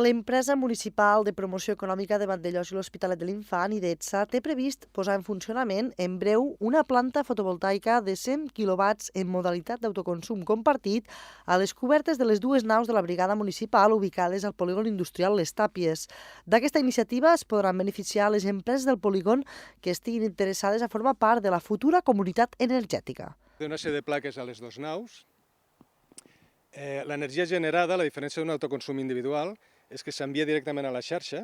L'empresa municipal de promoció econòmica de Vandellòs i l'Hospitalet de l'Infant, IDETSA, té previst posar en funcionament en breu una planta fotovoltaica de 100 quilowatts en modalitat d'autoconsum compartit a les cobertes de les dues naus de la brigada municipal ubicades al polígon industrial Les Tàpies. D'aquesta iniciativa es podran beneficiar les empreses del polígon que estiguin interessades a formar part de la futura comunitat energètica. Té una sèrie de plaques a les dues naus. L'energia generada, la diferència d'un autoconsum individual, és que s'envia directament a la xarxa,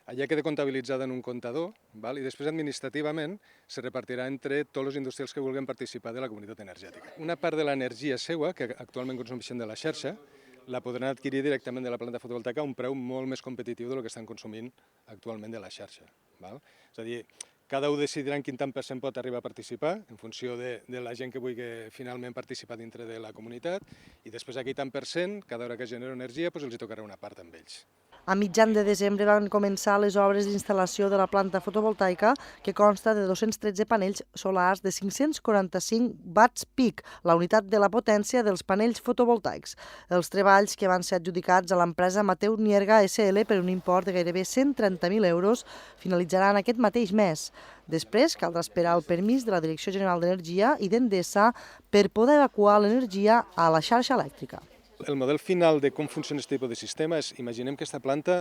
allà queda comptabilitzada en un comptador, i després administrativament se repartirà entre tots els industrials que vulguin participar de la comunitat energètica. Una part de l'energia seua, que actualment consumeixen de la xarxa, la podran adquirir directament de la planta fotovoltaica a un preu molt més competitiu del que estan consumint actualment de la xarxa. És a dir, cada un decidirà en quin tant per cent pot arribar a participar en funció de la gent que vulgui finalment participar dintre de la comunitat i després aquell tant per cent, cada hora que genera energia, els hi tocarà una part amb ells. A mitjan de desembre van començar les obres d'instal·lació de la planta fotovoltaica, que consta de 213 panells solars de 545 watts pic, la unitat de la potència dels panells fotovoltaics. Els treballs, que van ser adjudicats a l'empresa Mateu Nierga SL per un import de gairebé 130.000 euros, finalitzaran aquest mateix mes. Després caldrà esperar el permís de la Direcció General d'Energia i d'Endesa per poder evacuar l'energia a la xarxa elèctrica. El model final de com funciona aquest tipus de sistema és, imaginem que aquesta planta,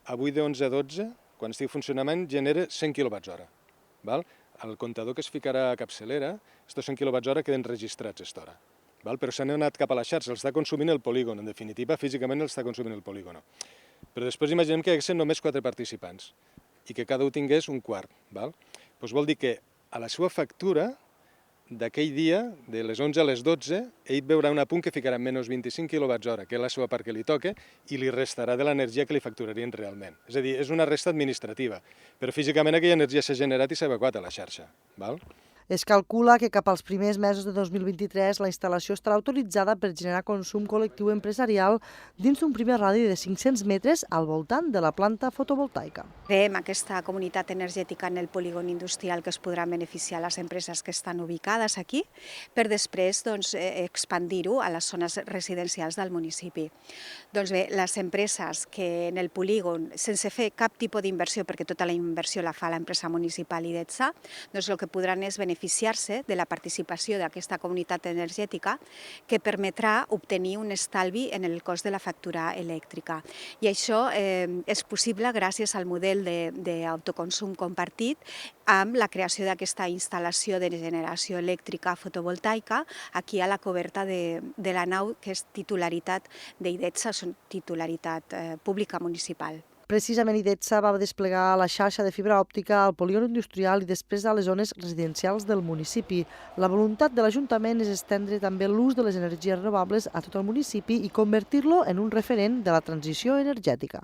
avui de 11 a 12, quan estigui en funcionament, genera 100 kWh. El comptador que es ficarà a capçalera, aquests 100 kWh queden registrats a aquesta hora. Però s'han anat cap a la xarxa, els està consumint el polígon, en definitiva, físicament els està consumint el polígon. Però després imaginem que hi haguessin només 4 participants i que cada un tingués un quart. Doncs vol dir que a la seva factura, d'aquell dia, de les 11 a les 12, ell veurà un apunt que ficarà menys 25 kWh, que és la seva part que li toca, i li restarà de l'energia que li facturarien realment. És a dir, és una resta administrativa, però físicament aquella energia s'ha generat i s'ha evacuat a la xarxa. Es calcula que cap als primers mesos de 2023 la instal·lació estarà autoritzada per generar consum col·lectiu empresarial dins d'un primer radi de 500 metres al voltant de la planta fotovoltaica. Creem aquesta comunitat energètica en el polígon industrial que es podran beneficiar les empreses que estan ubicades aquí, per després expandir-ho a les zones residencials del municipi. Doncs bé, les empreses que en el polígon, sense fer cap tipus d'inversió, perquè tota la inversió la fa l'empresa municipal IDETSA, doncs el que podran és beneficiar-se de la participació d'aquesta comunitat energètica que permetrà obtenir un estalvi en el cost de la factura elèctrica. I això és possible gràcies al model d'autoconsum compartit amb la creació d'aquesta instal·lació de generació elèctrica fotovoltaica aquí a la coberta de la nau, que és titularitat d'IDETSA, titularitat pública municipal. Precisament IDETSA va desplegar la xarxa de fibra òptica al polígon industrial i després a les zones residencials del municipi. La voluntat de l'Ajuntament és estendre també l'ús de les energies renovables a tot el municipi i convertir-lo en un referent de la transició energètica.